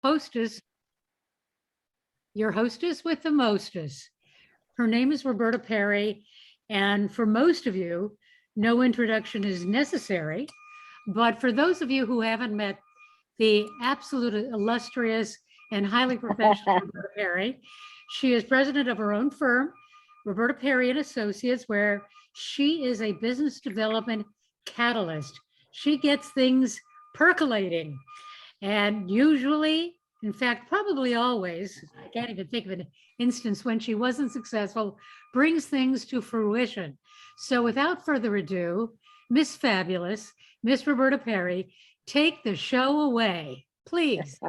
hostess, your hostess with the mostest. Her name is Roberta Perry, and for most of you, no introduction is necessary. But for those of you who haven't met the absolute illustrious and highly professional Roberta Perry, she is president of her own firm, Roberta Perry and Associates, where she is a business development catalyst. She gets things percolating. And usually, in fact, probably always, I can't even think of an instance when she wasn't successful, brings things to fruition. So without further ado, Miss Fabulous, Miss Roberta Perry, take the show away, please.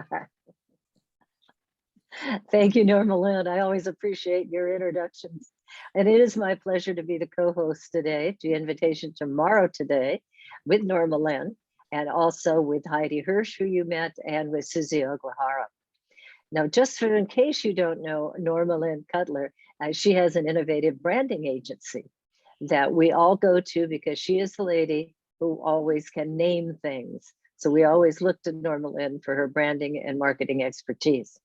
Thank you, Norma Lynn. I always appreciate your introductions. And it is my pleasure to be the co-host today to Invitation Tomorrow today with Norma Lynn, and also with Heidi Hirsch, who you met, and with Susie Oglahara. Now, just for in case you don't know Norma Lynn Cutler, she has an innovative branding agency that we all go to because she is the lady who always can name things. So we always look to Norma Lynn for her branding and marketing expertise.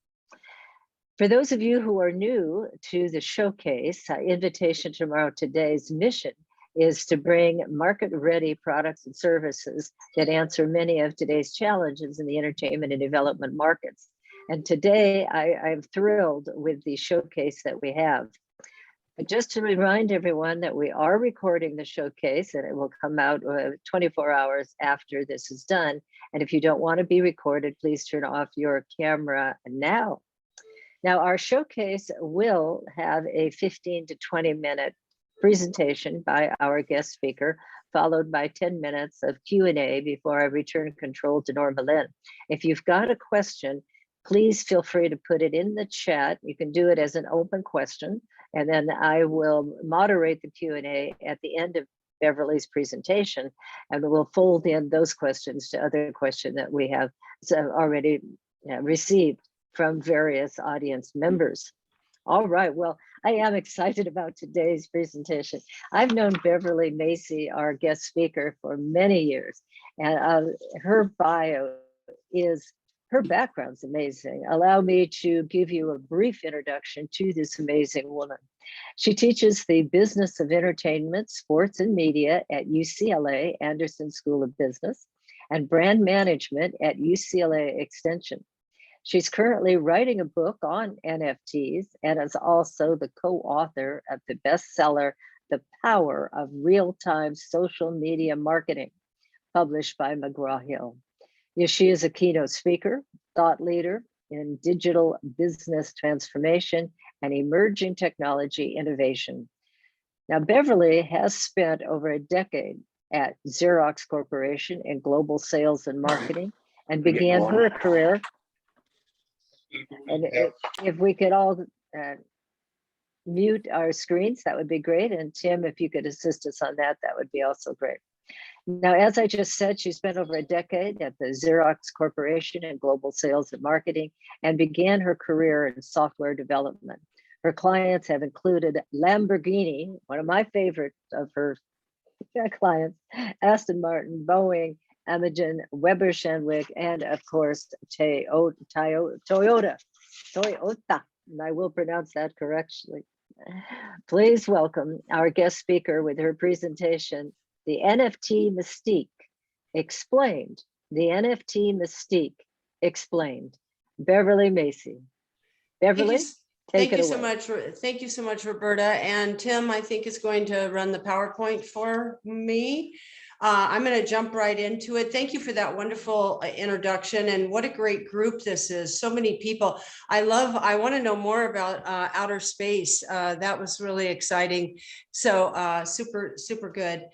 For those of you who are new to the showcase, Invitation Tomorrow today's mission is to bring market-ready products and services that answer many of today's challenges in the entertainment and development markets. And today, I'm thrilled with the showcase that we have. But just to remind everyone that we are recording the showcase, and it will come out 24 hours after this is done. And if you don't want to be recorded, please turn off your camera now. Now, our showcase will have a 15 to 20 minute presentation by our guest speaker, followed by 10 minutes of Q&A before I return control to Norma Lynn. If you've got a question, please feel free to put it in the chat. You can do it as an open question, and then I will moderate the Q&A at the end of Beverly's presentation, and we'll fold in those questions to other questions that we have already received from various audience members. All right, well, I am excited about today's presentation. I've known Beverly Macy, our guest speaker, for many years, and her bio is, her background's amazing. Allow me to give you a brief introduction to this amazing woman. She teaches the business of entertainment, sports, and media at UCLA Anderson School of Business and brand management at UCLA Extension. She's currently writing a book on NFTs and is also the co-author of the bestseller, The Power of Real-Time Social Media Marketing, published by McGraw-Hill. She is a keynote speaker, thought leader in digital business transformation and emerging technology innovation. Now, Beverly has spent over a decade at Xerox Corporation in global sales and marketing and began her career. And if we could all mute our screens, that would be great. And Tim, if you could assist us on that, that would be also great. Now, as I just said, she spent over a decade at the Xerox Corporation in global sales and marketing and began her career in software development. Her clients have included Lamborghini, one of my favorite of her clients, Aston Martin, Boeing, Amazon, Weber Shandwick, and of course, Toyota. And I will pronounce that correctly. Please welcome our guest speaker with her presentation, The NFT Mystique Explained. The NFT Mystique Explained. Beverly Macy. Beverly, take it away. Thank you so much, Roberta. And Tim, I think, is going to run the PowerPoint for me. I'm going to jump right into it. Thank you for that wonderful introduction, and what a great group this is. So many people. I want to know more about outer space. That was really exciting. So super good.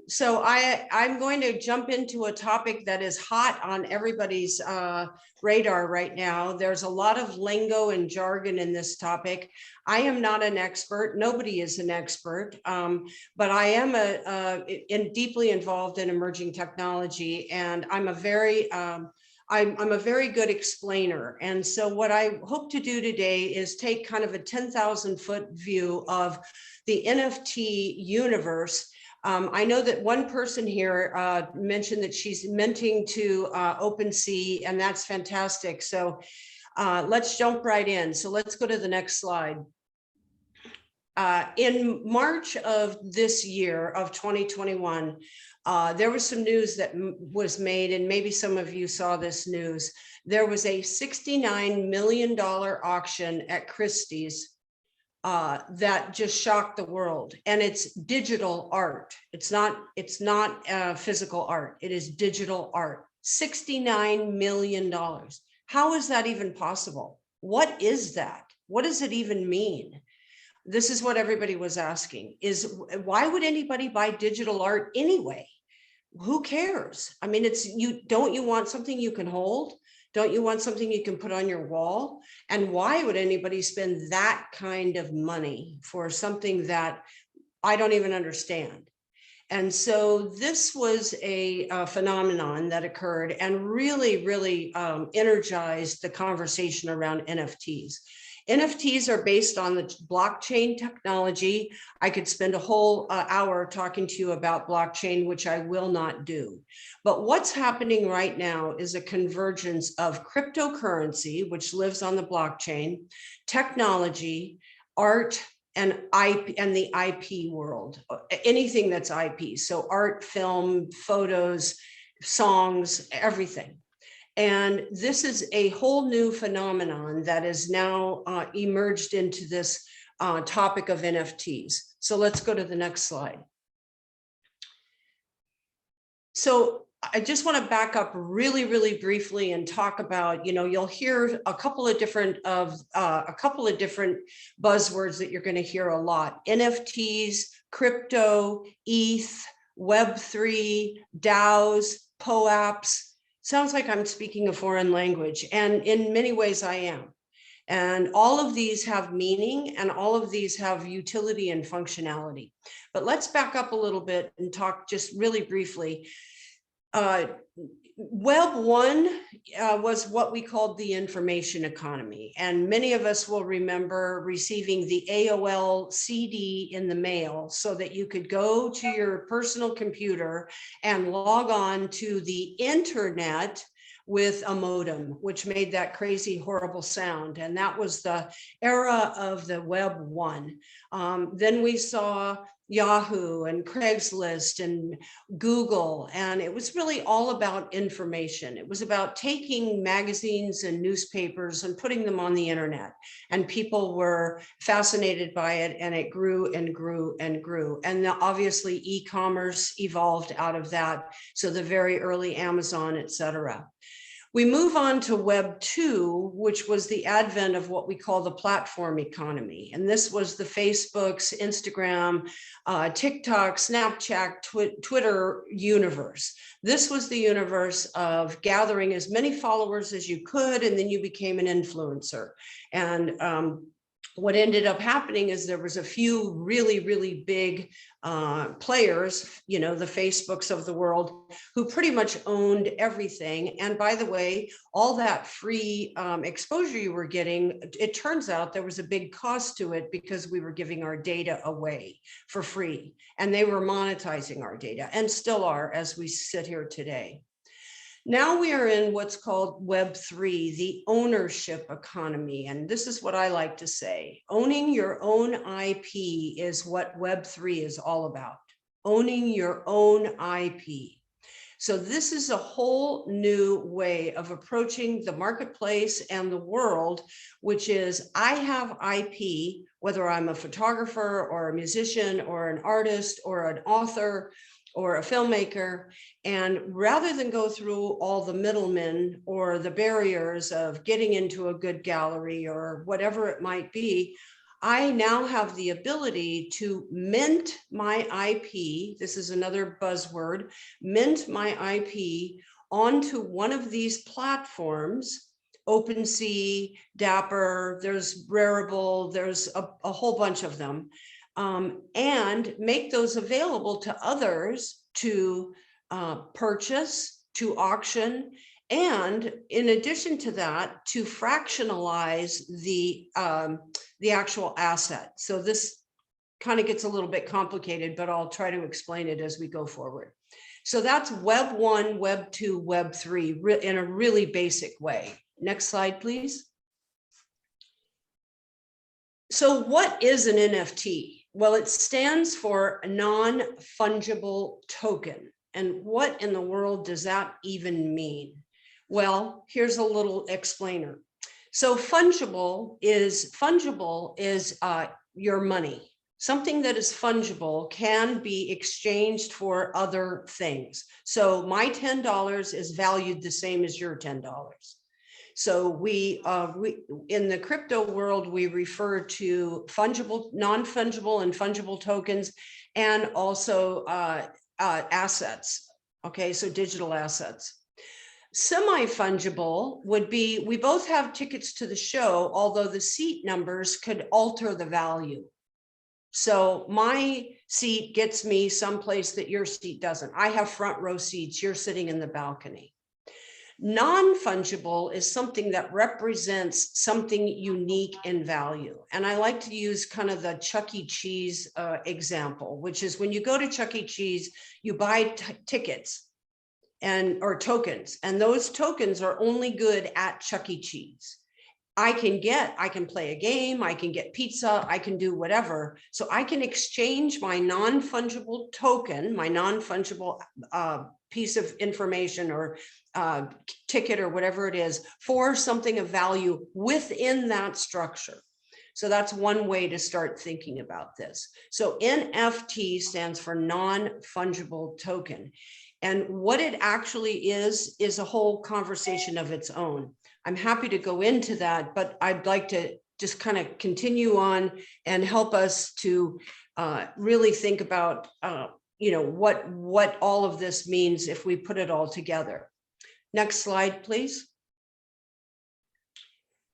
So I'm going to jump into a topic that is hot on everybody's radar right now. There's a lot of lingo and jargon in this topic. I am not an expert. Nobody is an expert, but I am deeply involved in emerging technology, and I'm a very good explainer. And so what I hope to do today is take kind of a 10,000 foot view of the NFT universe I know that one person here mentioned that she's minting to OpenSea, and that's fantastic. So let's jump right in. So let's go to the next slide. In March of this year of 2021, there was some news that was made, and maybe some of you saw this news. There was a $69 million auction at Christie's that just shocked the world, and it's digital art. It's not physical art. It is digital art. $69 million. How is that even possible? What is that? What does it even mean? This is what everybody was asking, is why would anybody buy digital art anyway? Who cares? I mean, don't you want something you can hold? Don't you want something you can put on your wall? And why would anybody spend that kind of money for something that I don't even understand? And so this was a phenomenon that occurred and really, really energized the conversation around NFTs. NFTs are based on the blockchain technology. I could spend a whole hour talking to you about blockchain, which I will not do. But what's happening right now is a convergence of cryptocurrency, which lives on the blockchain, technology, art, and the IP world, anything that's IP. So art, film, photos, songs, everything. And this is a whole new phenomenon that is now emerged into this topic of NFTs. So let's go to the next slide. So I just want to back up really, really briefly and talk about, you'll hear a couple of different buzzwords that you're going to hear a lot: NFTs, crypto, ETH, Web3, DAOs, POAPs. Sounds like I'm speaking a foreign language, and in many ways I am. And all of these have meaning, and all of these have utility and functionality. But let's back up a little bit and talk just really briefly. Web 1 was what we called the information economy. And many of us will remember receiving the AOL CD in the mail so that you could go to your personal computer and log on to the internet with a modem, which made that crazy, horrible sound. And that was the era of the Web 1. Then we saw Yahoo and Craigslist and Google, and it was really all about information. It was about taking magazines and newspapers and putting them on the internet, and people were fascinated by it, and it grew and grew and grew. And obviously e-commerce evolved out of that, so the very early Amazon, etc. We move on to Web 2, which was the advent of what we call the platform economy. And this was the Facebooks, Instagram, TikTok, Snapchat, Twitter universe. This was the universe of gathering as many followers as you could, and then you became an influencer. And what ended up happening is there was a few really, really big players, the Facebooks of the world, who pretty much owned everything. And by the way, all that free exposure you were getting, it turns out there was a big cost to it because we were giving our data away for free, and they were monetizing our data, and still are as we sit here today. Now we are in what's called Web 3, the ownership economy. And this is what I like to say. Owning your own IP is what Web 3 is all about. Owning your own IP. So this is a whole new way of approaching the marketplace and the world, which is I have IP, whether I'm a photographer or a musician or an artist or an author or a filmmaker, and rather than go through all the middlemen or the barriers of getting into a good gallery or whatever it might be, I now have the ability to mint my IP. This is another buzzword, mint my IP onto one of these platforms, OpenSea, Dapper, there's Rarible, there's a whole bunch of them. And make those available to others to purchase, to auction, and in addition to that, to fractionalize the actual asset. So this kind of gets a little bit complicated, but I'll try to explain it as we go forward. So that's Web 1, Web 2, Web 3 in a really basic way. Next slide, please. So what is an NFT? Well, it stands for a non-fungible token. And what in the world does that even mean? Well, here's a little explainer. So fungible is your money. Something that is fungible can be exchanged for other things. So my $10 is valued the same as your $10. So we in the crypto world, we refer to fungible, non-fungible and fungible tokens, and also assets. Okay, so digital assets. Semi-fungible would be, we both have tickets to the show, although the seat numbers could alter the value. So my seat gets me someplace that your seat doesn't. I have front row seats, you're sitting in the balcony. Non-fungible is something that represents something unique in value. And I like to use kind of the Chuck E. Cheese example, which is when you go to Chuck E. Cheese, you buy tickets or tokens, and those tokens are only good at Chuck E. Cheese. I can play a game, I can get pizza, I can do whatever. So I can exchange my non-fungible token, my non-fungible piece of information or ticket or whatever it is for something of value within that structure. So that's one way to start thinking about this. So NFT stands for non-fungible token. And what it actually is a whole conversation of its own. I'm happy to go into that, but I'd like to just kind of continue on and help us to really think about, what all of this means if we put it all together. Next slide, please.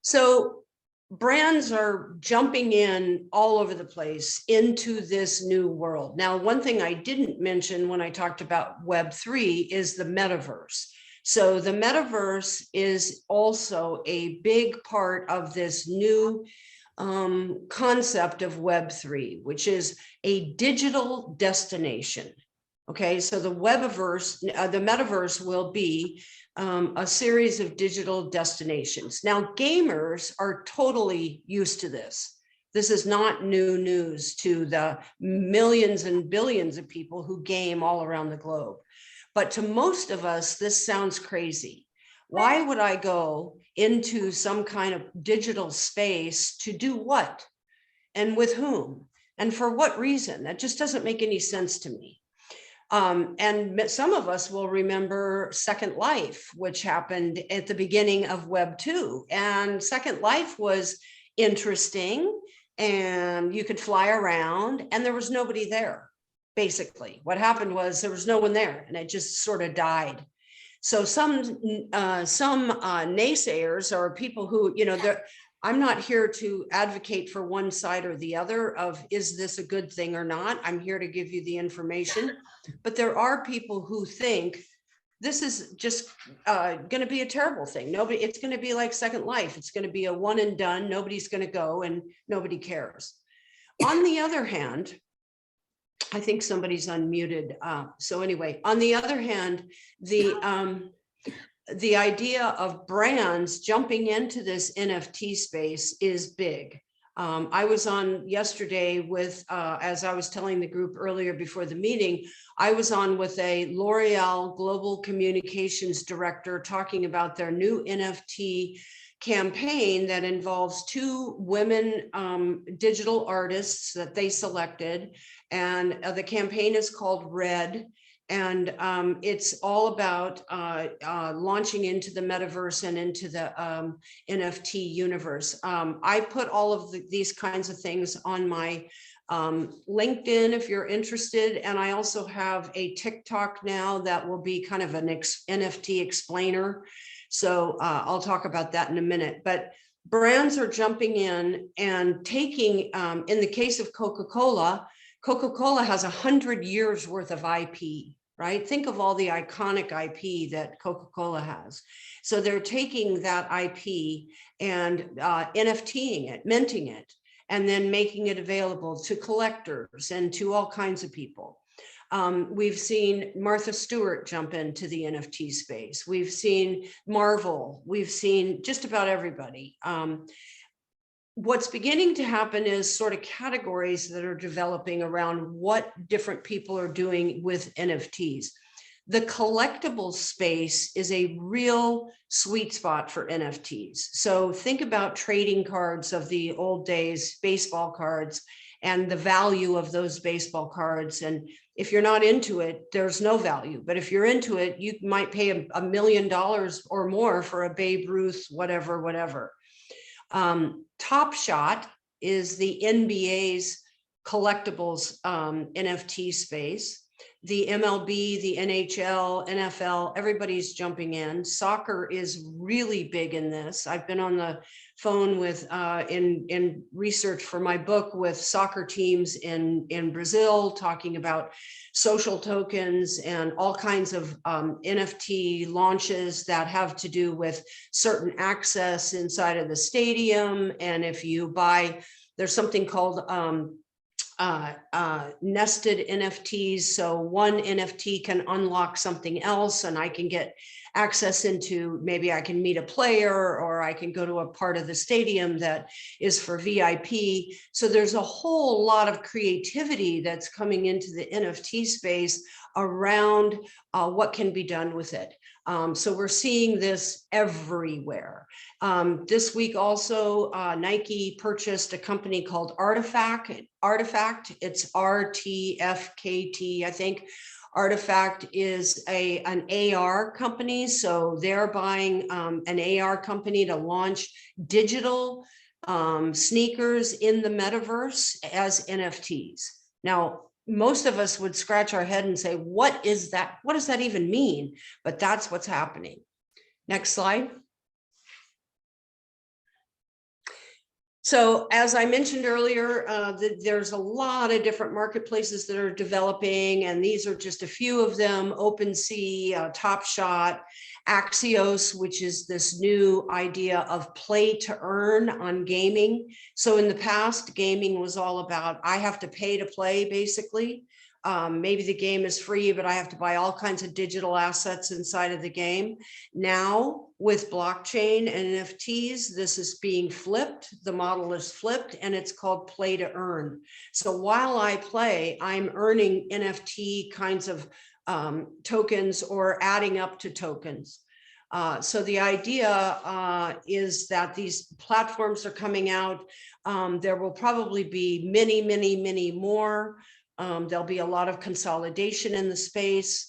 So brands are jumping in all over the place into this new world. Now, one thing I didn't mention when I talked about Web3 is the metaverse. So the metaverse is also a big part of this new concept of Web3, which is a digital destination. Okay, so the metaverse will be a series of digital destinations. Now, gamers are totally used to this. This is not new news to the millions and billions of people who game all around the globe. But to most of us, this sounds crazy. Why would I go into some kind of digital space to do what? And with whom? And for what reason? That just doesn't make any sense to me. And some of us will remember Second Life, which happened at the beginning of Web 2. And Second Life was interesting, and you could fly around, and there was nobody there. Basically, what happened was there was no one there, and it just sort of died. So some naysayers or people who, I'm not here to advocate for one side or the other of is this a good thing or not. I'm here to give you the information. But there are people who think this is just going to be a terrible thing. It's going to be like Second Life. It's going to be a one and done. Nobody's going to go and nobody cares. On the other hand, I think somebody's unmuted. So anyway, on the other hand, the idea of brands jumping into this NFT space is big. I was on yesterday with, as I was telling the group earlier before the meeting, I was on with a L'Oreal Global Communications Director talking about their new NFT campaign that involves 2 women digital artists that they selected. And the campaign is called Red. And it's all about launching into the metaverse and into the NFT universe. I put all of these kinds of things on my LinkedIn if you're interested. And I also have a TikTok now that will be kind of an NFT explainer. So I'll talk about that in a minute. But brands are jumping in and taking, in the case of Coca-Cola, Coca-Cola has 100 years worth of IP, right? Think of all the iconic IP that Coca-Cola has. So they're taking that IP and NFTing it, minting it. and then making it available to collectors and to all kinds of people. We've seen Martha Stewart jump into the NFT space. We've seen Marvel. We've seen just about everybody. What's beginning to happen is sort of categories that are developing around what different people are doing with NFTs. The collectible space is a real sweet spot for NFTs. So think about trading cards of the old days, baseball cards, and the value of those baseball cards. And if you're not into it, there's no value. But if you're into it, you might pay $1 million or more for a Babe Ruth, whatever. Top Shot is the NBA's collectibles NFT space. The MLB, the NHL, NFL, everybody's jumping in. Soccer is really big in this. I've been on the phone with in research for my book with soccer teams in Brazil, talking about social tokens and all kinds of NFT launches that have to do with certain access inside of the stadium. And if you buy, there's something called nested NFTs. So one NFT can unlock something else, and I can get access into, maybe I can meet a player, or I can go to a part of the stadium that is for VIP. So there's a whole lot of creativity that's coming into the NFT space around what can be done with it. So we're seeing this everywhere. This week also, Nike purchased a company called Artifact. It's RTFKT, I think. Artifact is an AR company. So they're buying an AR company to launch digital sneakers in the metaverse as NFTs. Now, most of us would scratch our head and say, what is that? What does that even mean? But that's what's happening. Next slide. So as I mentioned earlier, there's a lot of different marketplaces that are developing, and these are just a few of them. OpenSea, Top Shot, Axios, which is this new idea of play to earn on gaming. So in the past, gaming was all about, I have to pay to play, basically. Maybe the game is free, but I have to buy all kinds of digital assets inside of the game. Now, with blockchain and NFTs, this is being flipped. The model is flipped, and it's called play to earn. So while I play, I'm earning NFT kinds of tokens or adding up to tokens. So the idea is that these platforms are coming out. There will probably be many more. There'll be a lot of consolidation in the space.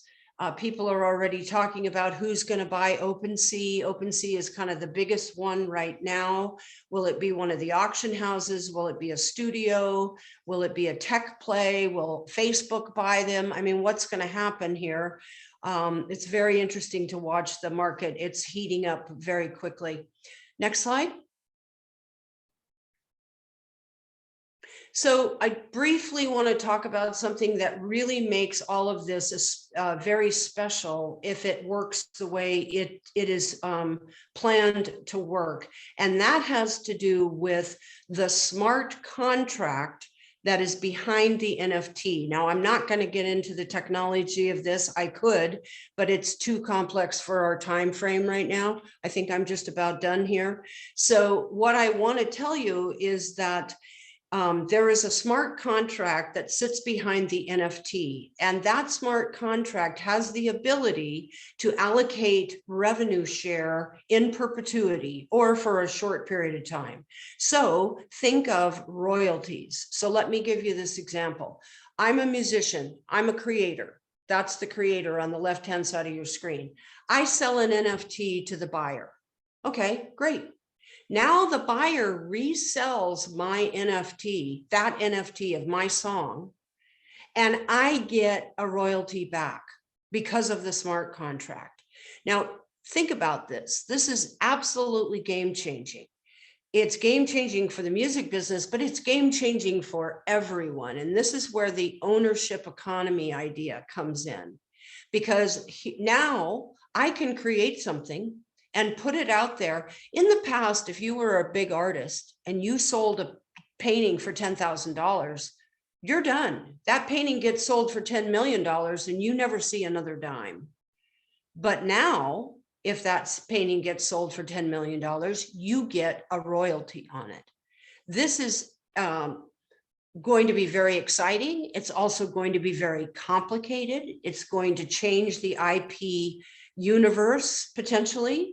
People are already talking about who's going to buy OpenSea. OpenSea is kind of the biggest one right now. Will it be one of the auction houses? Will it be a studio? Will it be a tech play? Will Facebook buy them? I mean, what's going to happen here? It's very interesting to watch the market. It's heating up very quickly. Next slide. So I briefly want to talk about something that really makes all of this very special if it works the way it is planned to work. And that has to do with the smart contract that is behind the NFT. Now, I'm not going to get into the technology of this. I could, but it's too complex for our time frame right now. I think I'm just about done here. So what I want to tell you is that there is a smart contract that sits behind the NFT, and that smart contract has the ability to allocate revenue share in perpetuity or for a short period of time. So think of royalties. So let me give you this example. I'm a musician. I'm a creator. That's the creator on the left-hand side of your screen. I sell an NFT to the buyer. Okay, great. Now the buyer resells my NFT, that NFT of my song, and I get a royalty back because of the smart contract. Now, think about this. This is absolutely game-changing. It's game-changing for the music business, but it's game-changing for everyone. And this is where the ownership economy idea comes in, because now I can create something and put it out there. In the past, if you were a big artist and you sold a painting for $10,000, you're done. That painting gets sold for $10 million and you never see another dime. But now, if that painting gets sold for $10 million, you get a royalty on it. This is going to be very exciting. It's also going to be very complicated. It's going to change the IP universe potentially.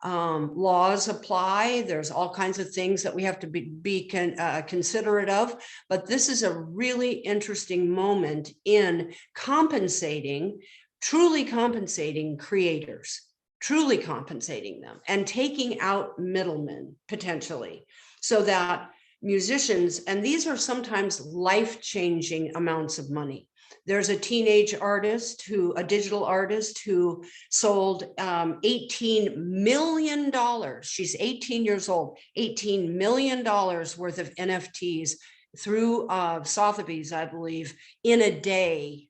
Laws apply. There's all kinds of things that we have to be considerate of. But this is a really interesting moment in compensating, truly compensating creators, truly compensating them and taking out middlemen potentially, so that musicians, and these are sometimes life-changing amounts of money. There's a teenage artist a digital artist who sold $18 million. She's 18 years old, $18 million worth of NFTs through Sotheby's, I believe, in a day.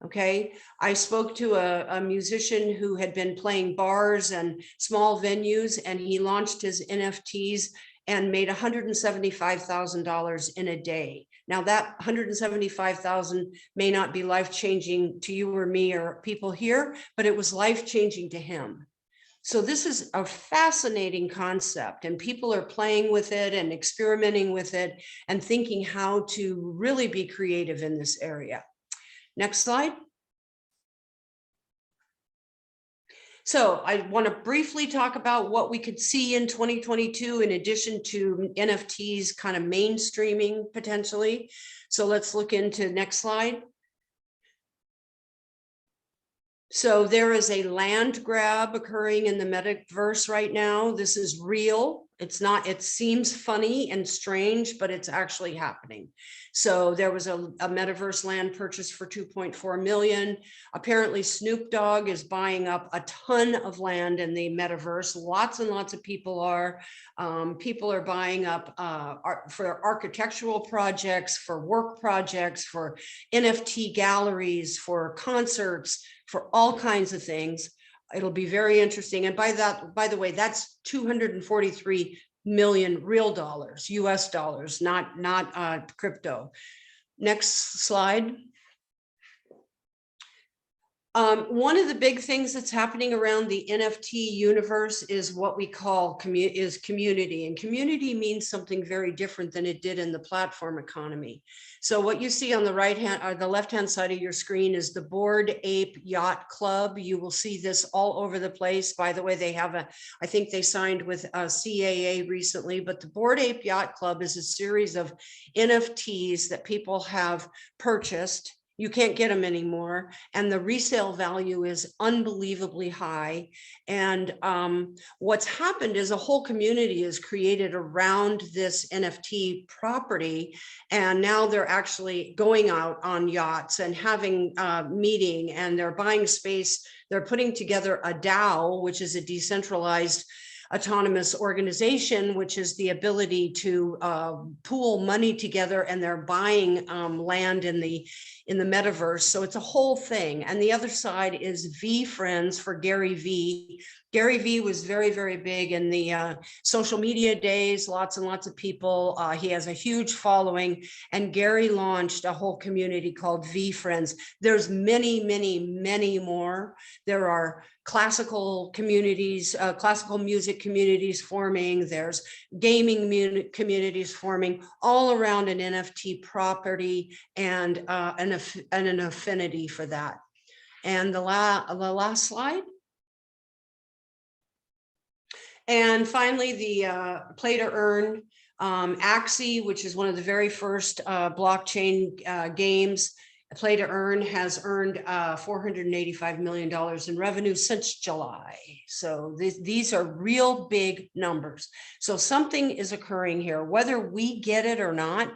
Okay, I spoke to a musician who had been playing bars and small venues, and he launched his NFTs and made $175,000 in a day. Now that $175,000 may not be life-changing to you or me or people here, but it was life-changing to him. So this is a fascinating concept, and people are playing with it and experimenting with it and thinking how to really be creative in this area. Next slide. So I want to briefly talk about what we could see in 2022 in addition to NFTs kind of mainstreaming potentially. So let's look into next slide. So there is a land grab occurring in the metaverse right now. This is real. It's not, it seems funny and strange, but it's actually happening. So there was a metaverse land purchase for 2.4 million. Apparently Snoop Dogg is buying up a ton of land in the metaverse. Lots and lots of people are. People are buying up for architectural projects, for work projects, for NFT galleries, for concerts, for all kinds of things. It'll be very interesting. And by the way, that's 243 million real dollars, US dollars, not crypto. Next slide. One of the big things that's happening around the NFT universe is what we call community, and community means something very different than it did in the platform economy. So what you see on the right hand or the left hand side of your screen is the Bored Ape Yacht Club. You will see this all over the place. By the way, they have I think they signed with CAA recently, but the Bored Ape Yacht Club is a series of NFTs that people have purchased. You can't get them anymore. And the resale value is unbelievably high. And what's happened is a whole community is created around this NFT property. And now they're actually going out on yachts and having meeting, and they're buying space. They're putting together a DAO, which is a decentralized autonomous organization, which is the ability to pool money together, and they're buying land in the metaverse. So it's a whole thing. And the other side is VeeFriends for Gary Vee. Gary Vee was very, very big in the social media days, lots and lots of people. He has a huge following, and Gary launched a whole community called VeeFriends. There's many, many, many more. There are classical communities, classical music communities forming. There's gaming communities forming all around an NFT property, and an affinity for that. And the last slide. And finally, the PlayToEarn Axie, which is one of the very first blockchain games. PlayToEarn has earned $485 million in revenue since July. So these are real big numbers. So something is occurring here, whether we get it or not,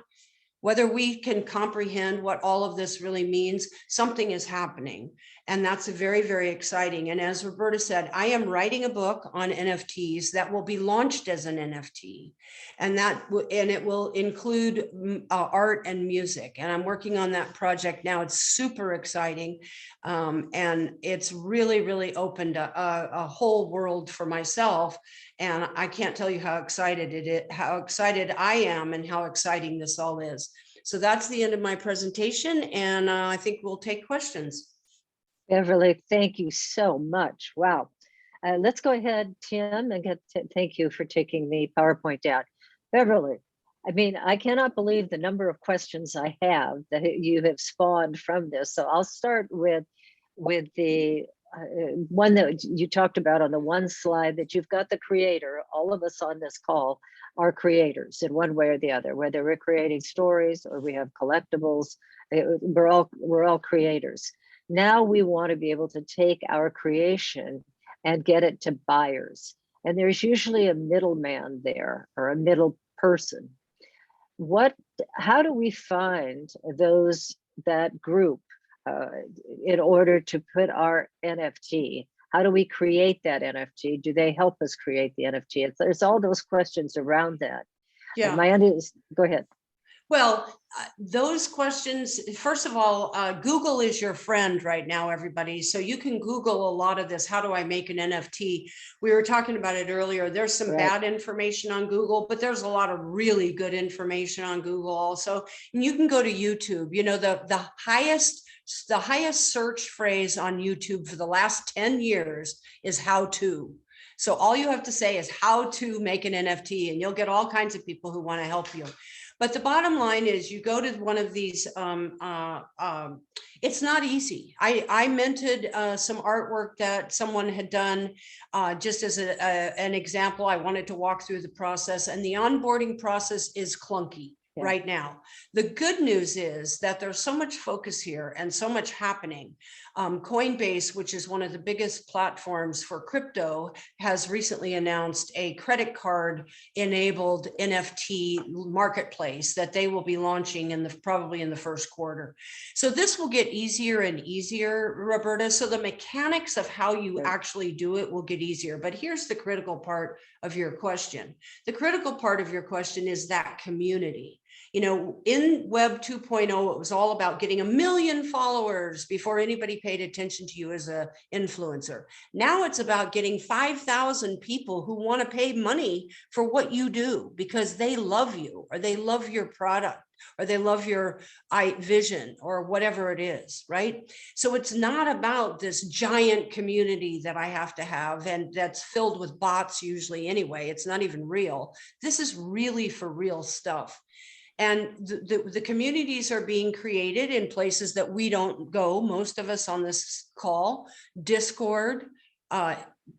whether we can comprehend what all of this really means, something is happening. And that's very, very exciting. And as Roberta said, I am writing a book on NFTs that will be launched as an NFT. And it will include art and music. And I'm working on that project now. It's super exciting. And it's really, really opened a whole world for myself. And I can't tell you how excited I am and how exciting this all is. So that's the end of my presentation. And I think we'll take questions. Beverly, thank you so much. Wow. Let's go ahead, Tim, and thank you for taking the PowerPoint down. Beverly, I mean, I cannot believe the number of questions I have that you have spawned from this. So I'll start with the one that you talked about on the one slide, that you've got the creator. All of us on this call are creators in one way or the other, whether we're creating stories or we have collectibles. We're all creators. Now we want to be able to take our creation and get it to buyers. And there's usually a middleman there, or a middle person. How do we find that group in order to put our NFT? How do we create that NFT? Do they help us create the NFT? There's all those questions around that. Yeah. Go ahead. Well, those questions, first of all, Google is your friend right now, everybody. So you can Google a lot of this. How do I make an NFT? We were talking about it earlier. There's some bad information on Google, but there's a lot of really good information on Google also. And you can go to YouTube. You know, the highest search phrase on YouTube for the last 10 years is how to. So all you have to say is how to make an NFT, and you'll get all kinds of people who want to help you. But the bottom line is, you go to one of these, it's not easy. I minted some artwork that someone had done, just as an example. I wanted to walk through the process, and the onboarding process is clunky right now. The good news is that there's so much focus here and so much happening. Coinbase, which is one of the biggest platforms for crypto, has recently announced a credit card enabled NFT marketplace that they will be launching probably in the first quarter. So this will get easier and easier, Roberta. So the mechanics of how you actually do it will get easier. But here's the critical part of your question. The critical part of your question is that community. You know, in Web 2.0, it was all about getting 1 million followers before anybody paid attention to you as an influencer. Now it's about getting 5,000 people who want to pay money for what you do because they love you, or they love your product, or they love your vision, or whatever it is, right? So it's not about this giant community that I have to have, and that's filled with bots usually anyway. It's not even real. This is really for real stuff. And the communities are being created in places that we don't go, most of us on this call: Discord,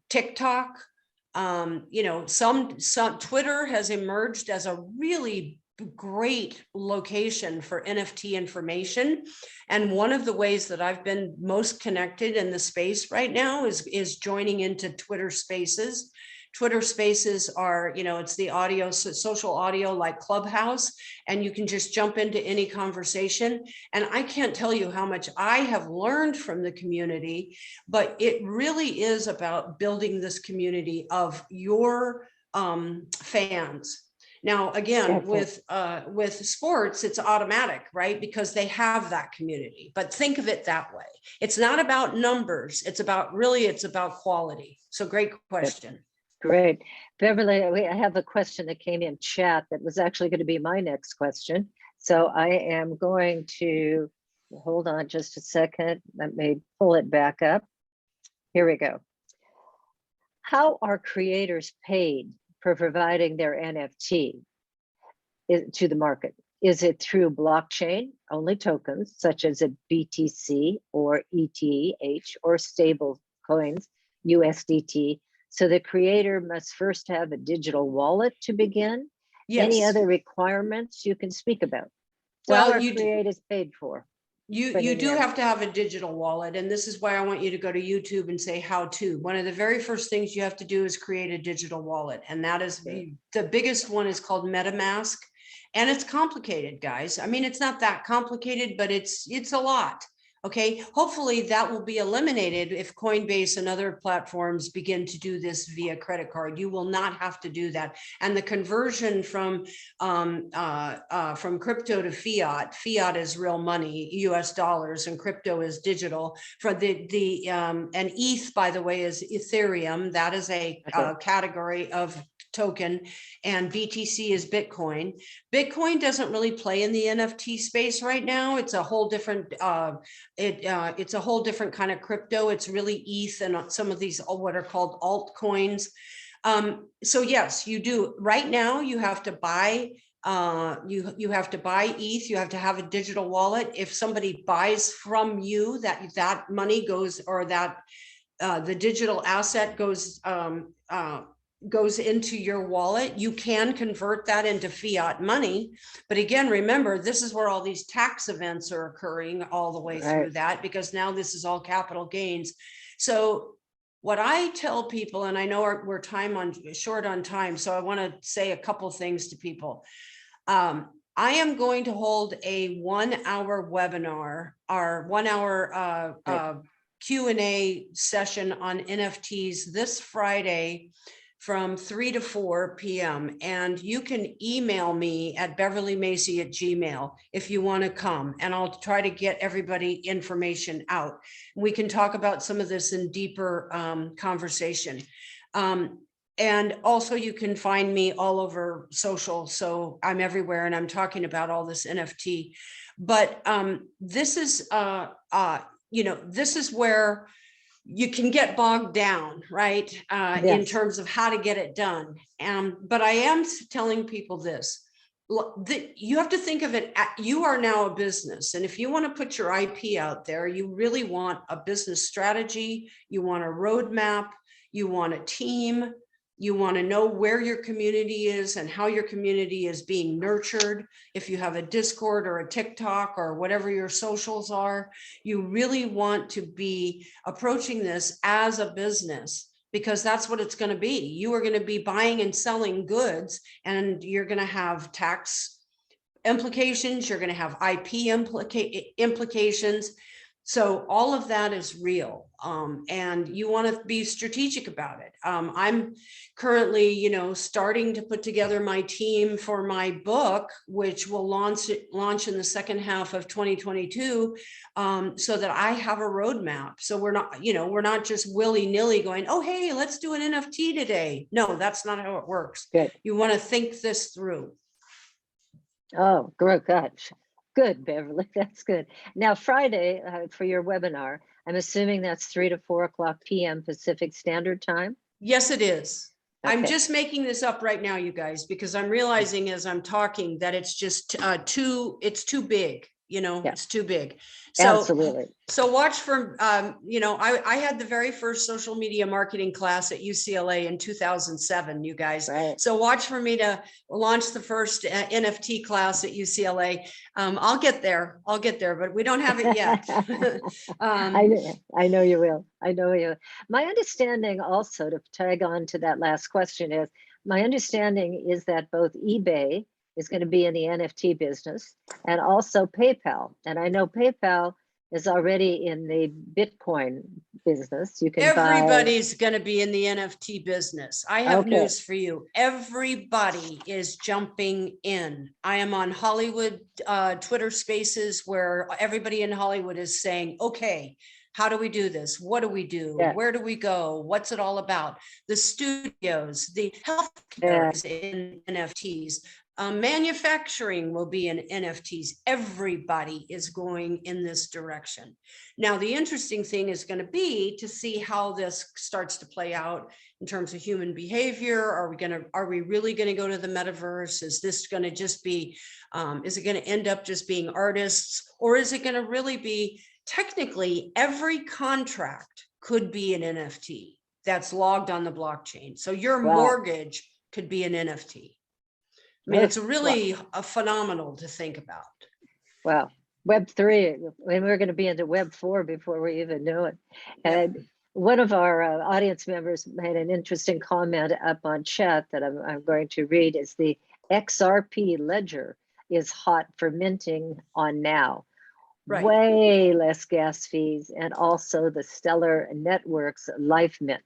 TikTok, you know, some Twitter has emerged as a really great location for NFT information. And one of the ways that I've been most connected in the space right now is joining into Twitter Spaces. Twitter Spaces are, you know, it's the audio, social audio like Clubhouse, and you can just jump into any conversation. And I can't tell you how much I have learned from the community, but it really is about building this community of your fans. Now, again, with sports, it's automatic, right? Because they have that community. But think of it that way. It's not about numbers. It's about quality. So great question. Great. Beverly, I have a question that came in chat that was actually going to be my next question. So I am going to, hold on just a second. Let me pull it back up. Here we go. How are creators paid for providing their NFT to the market? Is it through blockchain only tokens, such as a BTC or ETH or stable coins, USDT? So the creator must first have a digital wallet to begin. Yes. Any other requirements you can speak about? So Well, how are creators paid for? You do have to have a digital wallet. And this is why I want you to go to YouTube and say how to. One of the very first things you have to do is create a digital wallet. And that is the biggest one is called MetaMask. And it's complicated, guys. I mean, it's not that complicated, but it's a lot. Okay, hopefully that will be eliminated if Coinbase and other platforms begin to do this via credit card. You will not have to do that. And the conversion from crypto to fiat, fiat is real money, US dollars, and crypto is digital. For and ETH, by the way, is Ethereum. That is a category of token, and BTC is Bitcoin. Bitcoin doesn't really play in the NFT space right now. It's a whole different it's a whole different kind of crypto. It's really ETH and some of these what are called altcoins. So yes, you do. Right now, you have to buy you have to buy ETH. You have to have a digital wallet. If somebody buys from you, that money goes, or that the digital asset goes into your wallet. You can convert that into fiat money. But again, remember, this is where all these tax events are occurring all the way through that, because now this is all capital gains. So what I tell people, and I know we're short on time, so I want to say a couple things to people. I am going to hold a 1-hour webinar, our 1-hour Q&A session on NFTs this Friday from 3 to 4 p.m. And you can email me at beverlymacy@gmail if you want to come, and I'll try to get everybody information out. We can talk about some of this in deeper conversation. And also you can find me all over social. So I'm everywhere and I'm talking about all this NFT. But this is, this is where you can get bogged down, right? In terms of how to get it done. But I am telling people this, you have to think of it, you are now a business. And if you want to put your IP out there, you really want a business strategy, you want a roadmap, you want a team, you want to know where your community is and how your community is being nurtured. If you have a Discord or a TikTok or whatever your socials are, you really want to be approaching this as a business, because that's what it's going to be. You are going to be buying and selling goods, and you're going to have tax implications. You're going to have IP implications. So all of that is real, and you want to be strategic about it. I'm currently, starting to put together my team for my book, which will launch in the second half of 2022, so that I have a roadmap. So we're not just willy-nilly going, oh, hey, let's do an NFT today. No, that's not how it works. Good. You want to think this through. Oh, gosh. Good, Beverly. That's good. Now, Friday for your webinar, I'm assuming that's 3 to 4 o'clock p.m. Pacific Standard Time? Yes, it is. Okay. I'm just making this up right now, you guys, because I'm realizing as I'm talking that it's just it's too big. It's too big. So, absolutely. So watch for, I had the very first social media marketing class at UCLA in 2007, you guys. Right. So watch for me to launch the first NFT class at UCLA. I'll get there, but we don't have it yet. I know you will. I know you. My understanding also, to tag on to that last question, is my understanding is that both eBay is going to be in the NFT business, and also PayPal. And I know PayPal is already in the Bitcoin business. You can Everybody's going to be in the NFT business. I have news for you. Everybody is jumping in. I am on Hollywood Twitter Spaces, where everybody in Hollywood is saying, okay, how do we do this? What do we do? Where do we go? What's it all about? The studios, the healthcare is in NFTs. Manufacturing will be in NFTs. Everybody is going in this direction. Now, the interesting thing is going to be to see how this starts to play out in terms of human behavior. Are we really going to go to the metaverse? Is this going to just be, is it going to end up just being artists, or is it going to really be, technically every contract could be an NFT that's logged on the blockchain. So your mortgage could be an NFT. I mean, it's really phenomenal to think about. Wow. Web3, and we're going to be into Web4 before we even know it. And one of our audience members made an interesting comment up on chat that I'm going to read. Is the XRP ledger is hot for minting on now. Right. way less gas fees, and also the Stellar Networks Life Mint.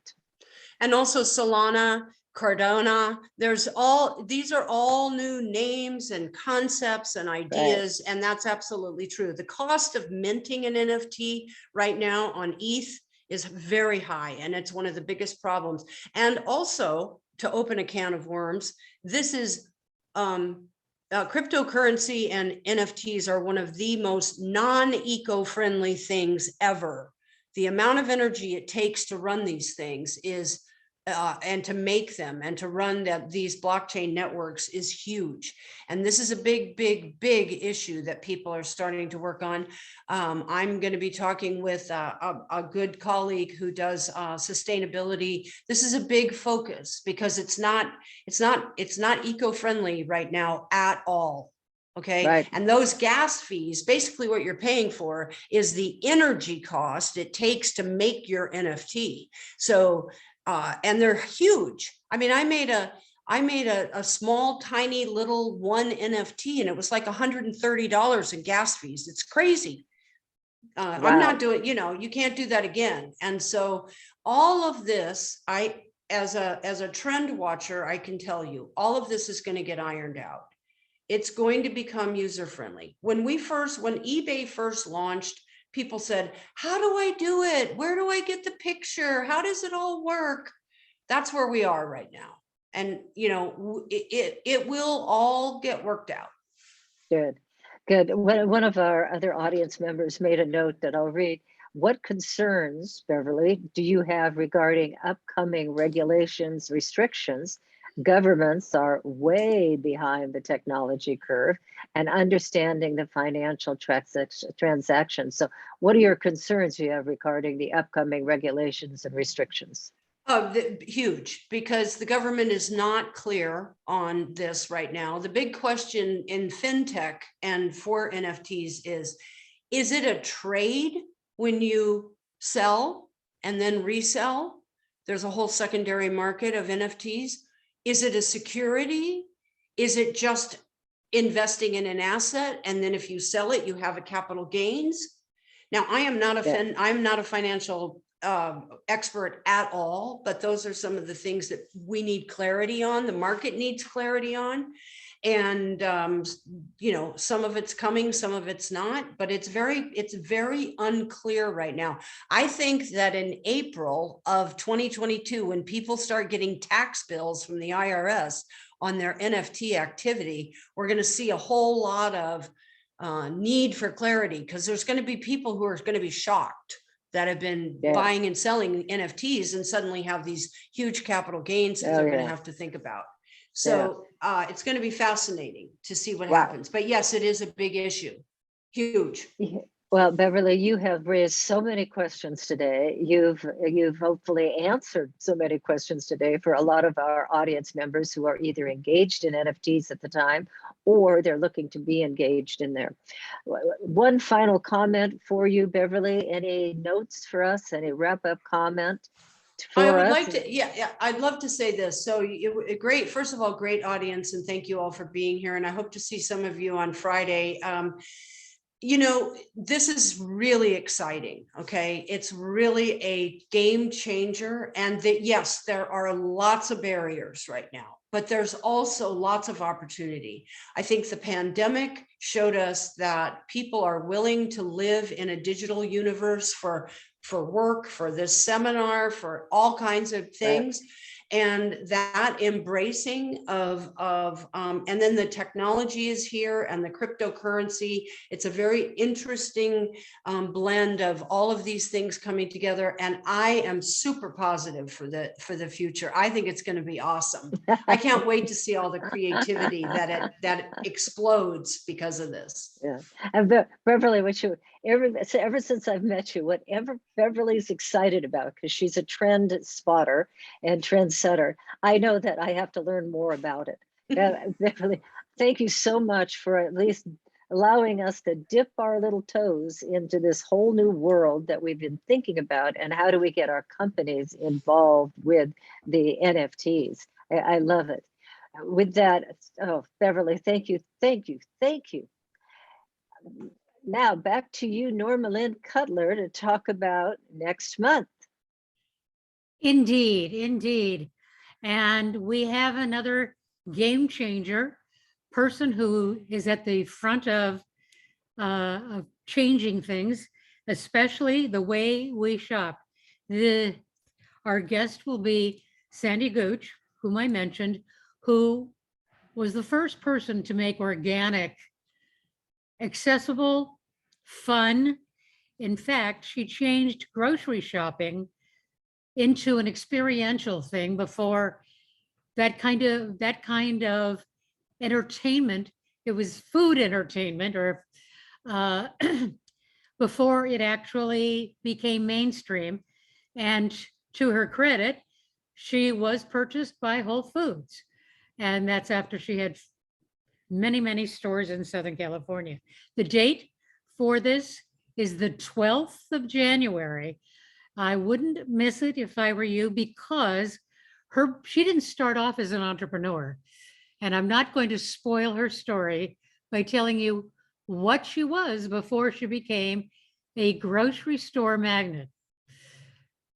And also Solana, Cardano, these are all new names and concepts and ideas, and that's absolutely true. The cost of minting an NFT right now on ETH is very high, and it's one of the biggest problems. And also, to open a can of worms, this is cryptocurrency and NFTs are one of the most non-eco-friendly things ever. The amount of energy it takes to run these things is and to make them and to run these blockchain networks is huge. And this is a big, big, big issue that people are starting to work on. I'm going to be talking with a good colleague who does sustainability. This is a big focus because it's not eco-friendly right now at all. Okay. Right. And those gas fees, basically what you're paying for is the energy cost it takes to make your NFT. So and they're huge. I mean, I made a small, tiny little one NFT and it was like $130 in gas fees. It's crazy. Wow. I'm not doing, you can't do that again. And so all of this, as a trend watcher, I can tell you, all of this is going to get ironed out. It's going to become user friendly. When eBay first launched, people said, how do I do it? Where do I get the picture? How does it all work? That's where we are right now. And, it will all get worked out. Good, good. One of our other audience members made a note that I'll read. What concerns, Beverly, do you have regarding upcoming regulations, restrictions? Governments are way behind the technology curve and understanding the financial transactions. So what are your concerns you have regarding the upcoming regulations and restrictions? Huge, because the government is not clear on this right now. The big question in fintech and for NFTs is it a trade when you sell and then resell? There's a whole secondary market of NFTs. Is it a security? Is it just investing in an asset? And then if you sell it, you have a capital gains. Now, I'm not a financial expert at all, but those are some of the things that we need clarity on. The market needs clarity on. And, some of it's coming, some of it's not, but it's very unclear right now. I think that in April of 2022, when people start getting tax bills from the IRS on their NFT activity, we're going to see a whole lot of need for clarity, because there's going to be people who are going to be shocked that have been buying and selling NFTs and suddenly have these huge capital gains that they're going to have to think about. So it's going to be fascinating to see what happens. But yes, it is a big issue. Huge. Well, Beverly, you have raised so many questions today. You've hopefully answered so many questions today for a lot of our audience members who are either engaged in NFTs at the time or they're looking to be engaged in there. One final comment for you, Beverly. Any notes for us? Any wrap-up comment? I would like to, I'd love to say this. So great, first of all, great audience, and thank you all for being here. And I hope to see some of you on Friday. This is really exciting. Okay. It's really a game changer. And yes, there are lots of barriers right now, but there's also lots of opportunity. I think the pandemic showed us that people are willing to live in a digital universe for work, for this seminar, for all kinds of things. And that embracing of and then the technology is here and the cryptocurrency. It's a very interesting blend of all of these things coming together. And I am super positive for the future. I think it's going to be awesome. I can't wait to see all the creativity that explodes because of this. Yeah, and Beverly, ever since I've met you, whatever Beverly's excited about, because she's a trend spotter and trendsetter, I know that I have to learn more about it. Beverly, thank you so much for at least allowing us to dip our little toes into this whole new world that we've been thinking about, and how do we get our companies involved with the NFTs. I love it. With that, Beverly, thank you. Now back to you, Norma Lynn Cutler, to talk about next month. Indeed, indeed. And we have another game changer, person who is at the front of changing things, especially the way we shop. Our guest will be Sandy Gooch, whom I mentioned, who was the first person to make organic accessible, fun. In fact, she changed grocery shopping into an experiential thing before that kind of entertainment. It was food entertainment, or uh, before it actually became mainstream. And to her credit, she was purchased by Whole Foods. And that's after she had many, many stores in Southern California. The date for this is the 12th of January. I wouldn't miss it if I were you, because she didn't start off as an entrepreneur. And I'm not going to spoil her story by telling you what she was before she became a grocery store magnate.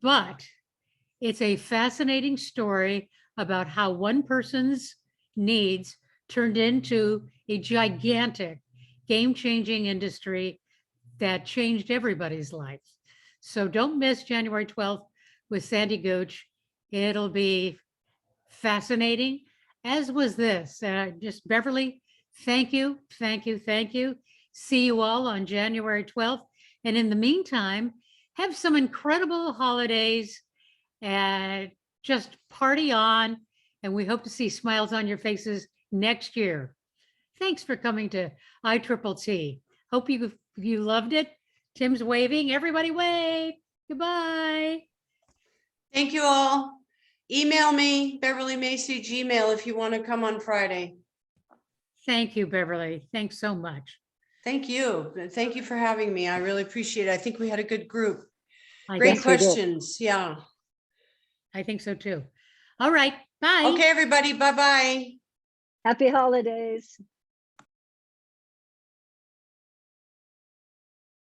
But it's a fascinating story about how one person's needs turned into a gigantic, game-changing industry that changed everybody's life. So don't miss January 12th with Sandy Gooch. It'll be fascinating, as was this. Just Beverly, thank you, thank you, thank you. See you all on January 12th. And in the meantime, have some incredible holidays and just party on. And we hope to see smiles on your faces next year. Thanks for coming to ITTT. Hope you loved it. Tim's waving. Everybody wave. Goodbye. Thank you all. Email me, Beverly Macy, Gmail, if you want to come on Friday. Thank you, Beverly. Thanks so much. Thank you. Thank you for having me. I really appreciate it. I think we had a good group. I Great think so- questions. Yeah. I think so too. All right. Bye. Okay, everybody. Bye-bye. Happy holidays.